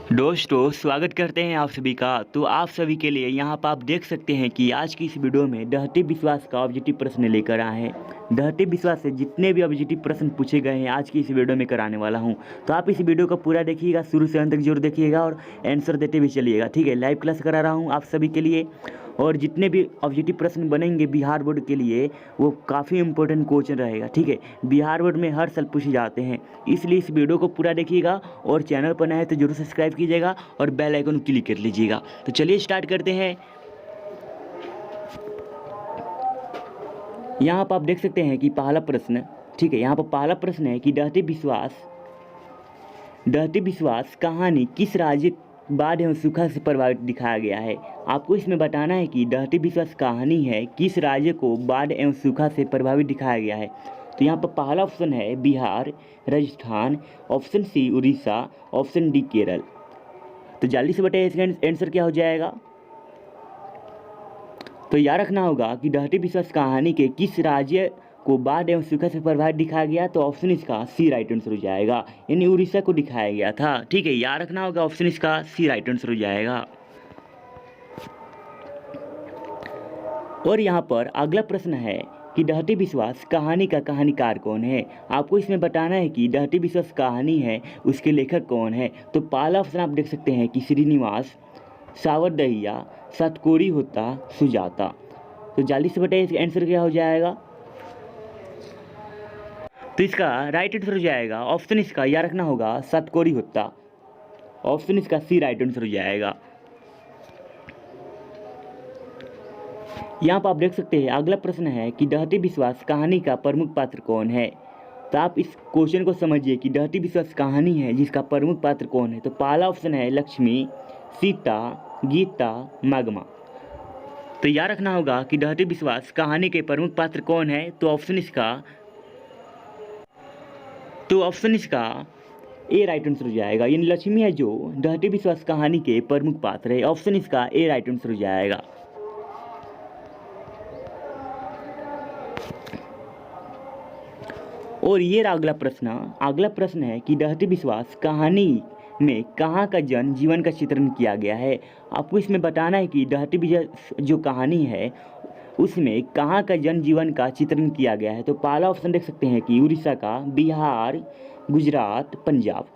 दोस्तों स्वागत करते हैं आप सभी का। तो आप सभी के लिए यहाँ पर आप देख सकते हैं कि आज की इस वीडियो में दहते विश्वास का ऑब्जेक्टिव प्रश्न लेकर आए हैं। दहते विश्वास से जितने भी ऑब्जेक्टिव प्रश्न पूछे गए हैं आज की इस वीडियो में कराने वाला हूँ। तो आप इस वीडियो को पूरा देखिएगा, शुरू से अंत तक जरूर देखिएगा और आंसर देते भी चलिएगा। ठीक है, लाइव क्लास करा रहा हूँ आप सभी के लिए और जितने भी ऑब्जेक्टिव प्रश्न बनेंगे बिहार बोर्ड के लिए वो काफ़ी इंपॉर्टेंट क्वेश्चन रहेगा। ठीक है, बिहार बोर्ड में हर साल पूछे जाते हैं, इसलिए इस वीडियो को पूरा देखिएगा और चैनल पर नए हैं तो जरूर सब्सक्राइब कीजिएगा और बेल आइकन क्लिक कर लीजिएगा। तो चलिए स्टार्ट करते हैं। यहाँ पर आप देख सकते हैं कि पहला प्रश्न, ठीक है, यहाँ पर पहला प्रश्न है कि दहते विश्वास कहानी किस राज्य बाढ़ एवं सूखा से प्रभावित दिखाया गया है। आपको इसमें बताना है कि दहते विश्वास कहानी है किस राज्य को बाढ़ एवं सूखा से प्रभावित दिखाया गया है। तो यहाँ पर पहला ऑप्शन है Bihar, Rajasthan, option C Orissa, option D Kerala. तो जल्दी से बताइए इसका आंसर क्या हो जाएगा। तो याद रखना होगा कि दहते विश्वास कहानी के किस राज्य को बाढ़ एवं सूखा से प्रभावित दिखाया गया, तो ऑप्शन इसका सी राइट आंसर हो जाएगा, यानी उड़ीसा को दिखाया गया था। ठीक है, याद रखना होगा ऑप्शन इसका सी राइट आंसर हो जाएगा। और यहाँ पर अगला प्रश्न है कि दहते विश्वास कहानी का कहानीकार कौन है। आपको इसमें बताना है कि दहते विश्वास कहानी है उसके लेखक कौन है। तो पहला ऑप्शन आप देख सकते हैं कि श्रीनिवास, सावरदहिया, सतकोरी होता, सुजाता। तो जल्दी से बताइए इसका आंसर क्या हो जाएगा। तो इसका राइट आंसर हो जाएगा ऑप्शन इसका याद रखना होगा सतकोरी होता, ऑप्शन इसका सी राइट आंसर हो जाएगा। यहाँ पर आप देख सकते हैं अगला प्रश्न है कि दहते विश्वास कहानी का प्रमुख पात्र कौन है। तो आप इस क्वेश्चन को समझिए कि दहते विश्वास कहानी है जिसका प्रमुख पात्र कौन है। तो पहला ऑप्शन है लक्ष्मी, सीता, गीता, मगमा। तो याद रखना होगा कि दहते विश्वास कहानी के प्रमुख पात्र कौन है। तो ऑप्शन इसका ए राइट आंसर हो जाएगा, यानी लक्ष्मी है जो दहते विश्वास कहानी के प्रमुख पात्र है। ऑप्शन इसका ए राइट आंसर हो जाएगा। और ये अगला प्रश्न है कि दहते विश्वास कहानी में कहाँ का जन जीवन का चित्रण किया गया है। आपको इसमें बताना है कि दहते विश्वास जो कहानी है उसमें कहाँ का जन जीवन का चित्रण किया गया है। तो पहला ऑप्शन देख सकते हैं कि उड़ीसा का, बिहार, गुजरात, पंजाब।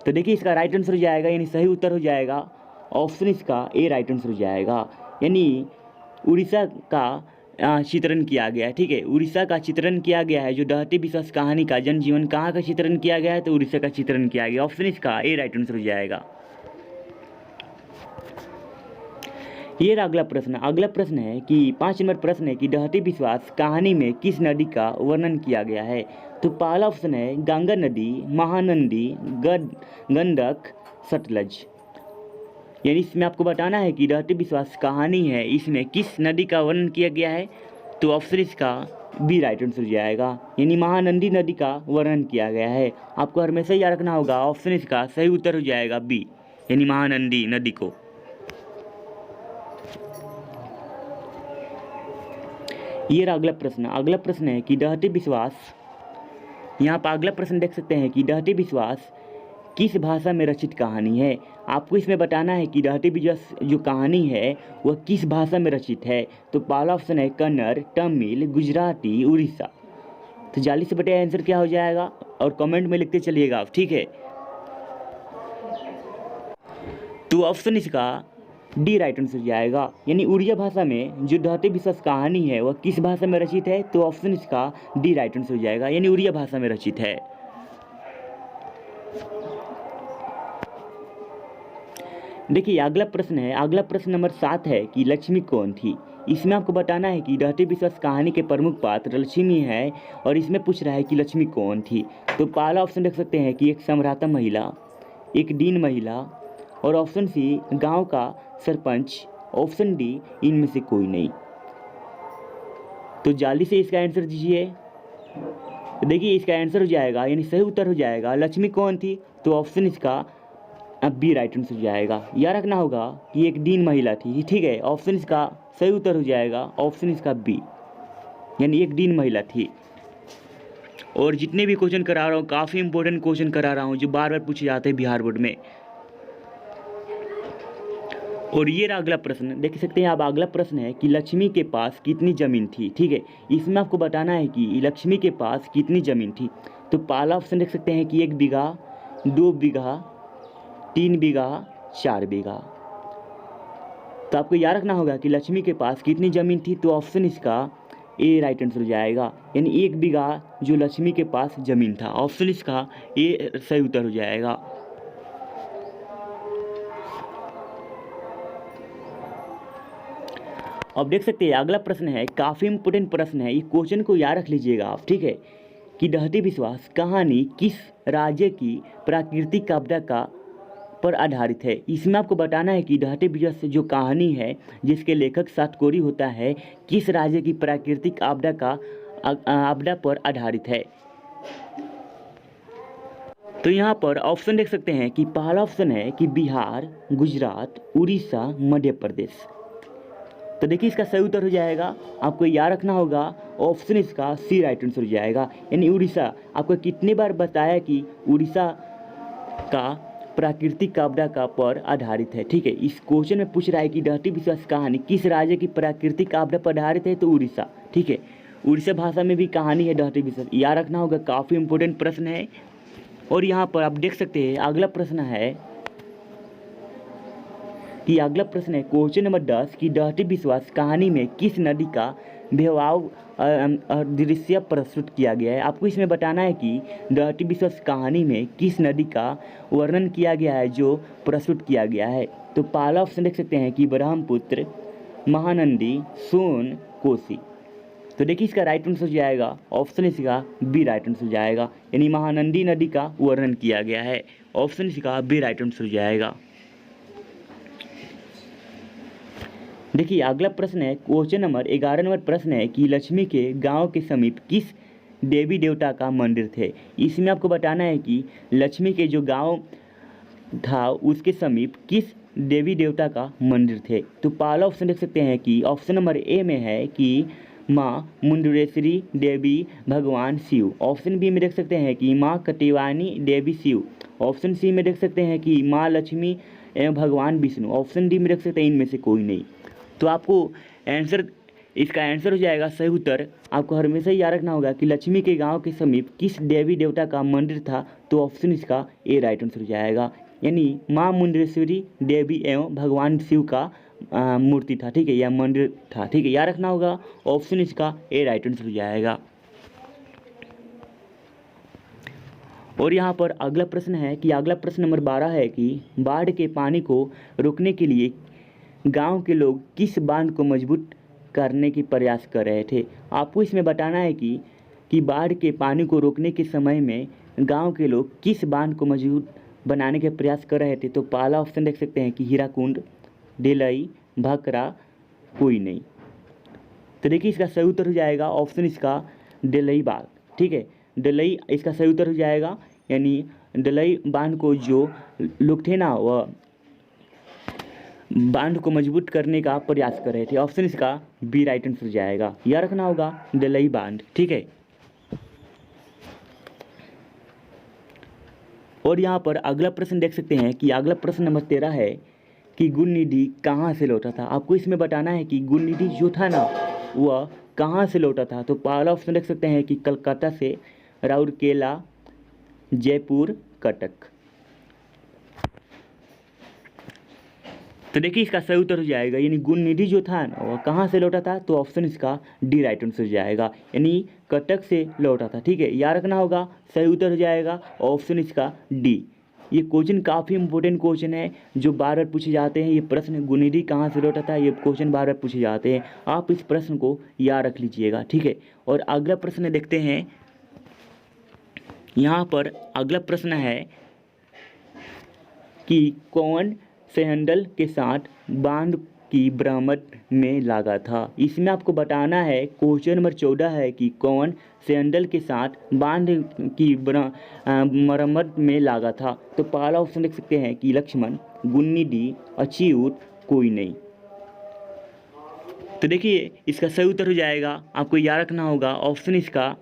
तो देखिए इसका राइट आंसर हो जाएगा, यानी सही उत्तर हो जाएगा ऑप्शन इसका ए राइट आंसर हो जाएगा, यानी उड़ीसा का चित्रण किया गया है। ठीक है, उड़ीसा का चित्रण किया गया है। जो दहते विश्वास कहानी का जनजीवन कहाँ का चित्रण किया गया है, तो उड़ीसा का चित्रण किया गया। ऑप्शन इसका ए राइट आंसर हो जाएगा। ये अगला प्रश्न है कि 5 नंबर प्रश्न है कि दहते विश्वास कहानी में किस नदी का वर्णन किया गया है। तो पहला ऑप्शन है गंगा नदी, महानंदी, गंडक, सतलज। यानी इसमें आपको बताना है कि दहते विश्वास कहानी है इसमें किस नदी का वर्णन किया गया है। तो ऑप्शन इसका बी राइट आंसर हो जाएगा, यानी महानंदी नदी का वर्णन किया गया है। आपको हमेशा याद रखना होगा ऑप्शन इसका सही उत्तर हो जाएगा बी, यानी महानंदी नदी को। ये अगला प्रश्न है कि दहते विश्वास, यहाँ पर अगला प्रश्न देख सकते हैं कि दहते विश्वास किस भाषा में रचित कहानी है। आपको इसमें बताना है कि दहते विश्वास जो कहानी है वह किस भाषा में रचित है। तो पहला ऑप्शन है कन्नड़, तमिल, गुजराती, उड़ीसा। तो जल्दी से बताइए आंसर क्या हो जाएगा और कमेंट में लिखते चलिएगा आप। ठीक है, तो ऑप्शन इसका डी राइट आंसर हो जाएगा, यानी उड़िया भाषा में जो दहते विश्वास कहानी है वह किस भाषा में रचित है। तो ऑप्शन इसका डी राइट आंसर हो जाएगा, यानी उड़िया भाषा में रचित है। देखिए अगला प्रश्न नंबर 7 है कि लक्ष्मी कौन थी। इसमें आपको बताना है कि दहते विश्वास कहानी के प्रमुख पात्र लक्ष्मी है और इसमें पूछ रहा है कि लक्ष्मी कौन थी। तो पहला ऑप्शन देख सकते हैं कि एक सम्राता महिला, एक दीन महिला, और ऑप्शन सी गांव का सरपंच, ऑप्शन डी इनमें से कोई नहीं। तो जल्दी से इसका आंसर दीजिए। देखिए इसका आंसर हो जाएगा, यानी सही उत्तर हो जाएगा लक्ष्मी कौन थी। तो ऑप्शन इसका अब बी राइट आंसर हो जाएगा। याद रखना होगा कि एक दीन महिला थी। ठीक है, ऑप्शन इसका सही उत्तर हो जाएगा ऑप्शन इसका बी, यानी एक दीन महिला थी। और जितने भी क्वेश्चन करा रहा हूँ काफ़ी इंपॉर्टेंट क्वेश्चन करा रहा हूँ जो बार बार पूछे जाते हैं बिहार बोर्ड में। और ये रहा अगला प्रश्न, देख सकते हैं आप। अगला प्रश्न है कि लक्ष्मी के पास कितनी ज़मीन थी। ठीक है, इसमें आपको बताना है कि लक्ष्मी के पास कितनी ज़मीन थी। तो पहला ऑप्शन देख सकते हैं कि 1 बीघा, 2 बीघा, 3 बीघा, 4 बीघा। तो आपको याद रखना होगा कि लक्ष्मी के पास कितनी ज़मीन थी। तो ऑप्शन इसका ए राइट आंसर हो जाएगा, यानी 1 बीघा जो लक्ष्मी के पास ज़मीन था। ऑप्शन इसका ए सही उत्तर हो जाएगा। अब देख सकते हैं अगला प्रश्न है, काफ़ी इंपोर्टेंट प्रश्न है, ये क्वेश्चन को याद रख लीजिएगा आप। ठीक है, कि दहती विश्वास कहानी किस राज्य की प्राकृतिक आपदा का पर आधारित है। इसमें आपको बताना है कि दहती विश्वास जो कहानी है जिसके लेखक सातकोरी होता है, किस राज्य की प्राकृतिक आपदा पर आधारित है। तो यहाँ पर ऑप्शन देख सकते हैं कि पहला ऑप्शन है कि बिहार, गुजरात, उड़ीसा, मध्य प्रदेश। तो देखिए इसका सही उत्तर हो जाएगा, आपको याद रखना होगा, ऑप्शन इसका सी राइट आंसर हो जाएगा, यानी उड़ीसा। आपको कितनी बार बताया कि उड़ीसा का प्राकृतिक आपदा का पर आधारित है। ठीक है, इस क्वेश्चन में पूछ रहा है कि दहती विश्वास कहानी किस राज्य की प्राकृतिक आपदा पर आधारित है, तो उड़ीसा। ठीक है, उड़ीसा भाषा में भी कहानी है दहती विश्वास, याद रखना होगा, काफ़ी इंपॉर्टेंट प्रश्न है। और यहाँ पर आप देख सकते हैं अगला प्रश्न है कि अगला प्रश्न है क्वेश्चन नंबर 10 कि दहती विश्वास कहानी में किस नदी का बहाव दृश्य प्रस्तुत किया गया है। आपको इसमें बताना है कि दहती विश्वास कहानी में किस नदी का वर्णन किया गया है जो प्रस्तुत किया गया है। तो पहला ऑप्शन देख सकते हैं कि ब्रह्मपुत्र, महानंदी, सोन, कोसी। तो देखिए इसका राइट आंसर हो जाएगा, ऑप्शन इसका बी राइट आंसर हो जाएगा, यानी महानंदी नदी का वर्णन किया गया है। ऑप्शन इसका बी राइट आंसर हो जाएगा। देखिए अगला प्रश्न है क्वेश्चन नंबर 11 नंबर प्रश्न है कि लक्ष्मी के गांव के समीप किस देवी देवता का मंदिर थे। इसमें आपको बताना है कि लक्ष्मी के जो गांव था उसके समीप किस देवी देवता का मंदिर थे। तो पहला ऑप्शन देख सकते हैं कि ऑप्शन नंबर ए में है कि माँ मुंडरेश्वरी देवी भगवान शिव। ऑप्शन बी में देख सकते हैं कि माँ कटिवानी देवी शिव। ऑप्शन सी में देख सकते हैं कि माँ लक्ष्मी एवं भगवान विष्णु। ऑप्शन डी में देख सकते हैं इनमें से कोई नहीं। तो आपको आंसर, इसका आंसर हो जाएगा सही उत्तर। आपको हमेशा ही याद रखना होगा कि लक्ष्मी के गांव के समीप किस देवी देवता का मंदिर था। तो ऑप्शन इसका ए राइट आंसर हो जाएगा, यानी माँ मुंडरेश्वरी देवी एवं भगवान शिव का मूर्ति था। ठीक है, या मंदिर था। ठीक है, याद रखना होगा, ऑप्शन इसका ए राइट आंसर हो जाएगा। और यहाँ पर अगला प्रश्न है कि अगला प्रश्न नंबर 12 है कि बाढ़ के पानी को रोकने के लिए गांव के लोग किस बांध को मजबूत करने की प्रयास कर रहे थे। आपको इसमें बताना है कि बाढ़ के पानी को रोकने के समय में गांव के लोग किस बांध को मजबूत बनाने के प्रयास कर रहे थे। तो पहला ऑप्शन देख सकते हैं कि हीराकुंड, डेलई, भकरा, कोई नहीं। तो देखिए इसका सही उत्तर हो जाएगा, ऑप्शन इसका डेलई बांध। ठीक है, डेलई इसका सही उत्तर हो जाएगा, यानी डेलई बांध को जो लोग थे ना वह बांध को मजबूत करने का प्रयास कर रहे थे। ऑप्शन इसका बी राइट आंसर जाएगा, याद रखना होगा डेलई बांध। ठीक है, और यहाँ पर अगला प्रश्न देख सकते हैं कि अगला प्रश्न नंबर 13 है कि गुणनिधि कहाँ से लौटा था। आपको इसमें बताना है कि गुणनिधि जो था ना वह कहाँ से लौटा था। तो पहला ऑप्शन देख सकते हैं कि कलकत्ता से, राउरकेला, जयपुर, कटक। तो देखिए इसका सही उत्तर हो जाएगा, यानी गुणनिधि जो था वह कहाँ से लौटा था। तो ऑप्शन इसका डी राइट आंसर हो जाएगा, यानी कटक से लौटा था। ठीक है, याद रखना होगा, सही उत्तर हो जाएगा ऑप्शन इसका डी। ये क्वेश्चन काफ़ी इंपॉर्टेंट क्वेश्चन है जो बार बार पूछे जाते हैं। ये प्रश्न गुणनिधि कहाँ से लौटा था, ये क्वेश्चन बार बार पूछे जाते हैं। आप इस प्रश्न को याद रख लीजिएगा। ठीक है, और अगला प्रश्न देखते हैं। यहाँ पर अगला प्रश्न है कि कौन सैंडल के साथ बांध की मरम्मत में लगा था। इसमें आपको बताना है, क्वेश्चन नंबर 14 है कि कौन सैंडल के साथ बांध की मरम्मत में लगा था। तो पहला ऑप्शन देख सकते हैं कि लक्ष्मण, गुणनिधि, अच्युत, कोई नहीं। तो देखिए इसका सही उत्तर हो जाएगा, आपको याद रखना होगा, ऑप्शन इसका।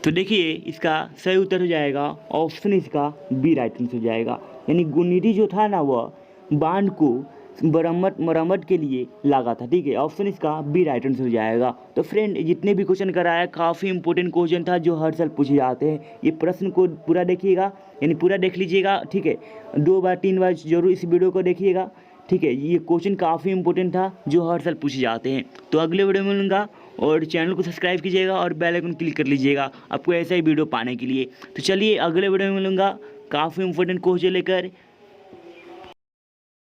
तो देखिए इसका सही उत्तर हो जाएगा, ऑप्शन इसका बी राइट आंसर हो जाएगा, यानी गुणनिधि जो था ना वह बांध को मरम्मत के लिए लगा था। ठीक है, ऑप्शन इसका बी राइट आंसर हो जाएगा। तो फ्रेंड, जितने भी क्वेश्चन कराया काफ़ी इंपॉर्टेंट क्वेश्चन था जो हर साल पूछे जाते हैं। ये प्रश्न को पूरा देखिएगा, यानी पूरा देख लीजिएगा। ठीक है, 2 बार 3 बार जरूर इस वीडियो को देखिएगा। ठीक है, ये क्वेश्चन काफ़ी इंपॉर्टेंट था जो हर साल पूछे जाते हैं। तो अगले वीडियो में मिलूंगा, और चैनल को सब्सक्राइब कीजिएगा और बेल आइकन क्लिक कर लीजिएगा आपको ऐसा ही वीडियो पाने के लिए। तो चलिए अगले वीडियो में मिलूंगा काफ़ी इंपॉर्टेंट क्वेश्चन लेकर।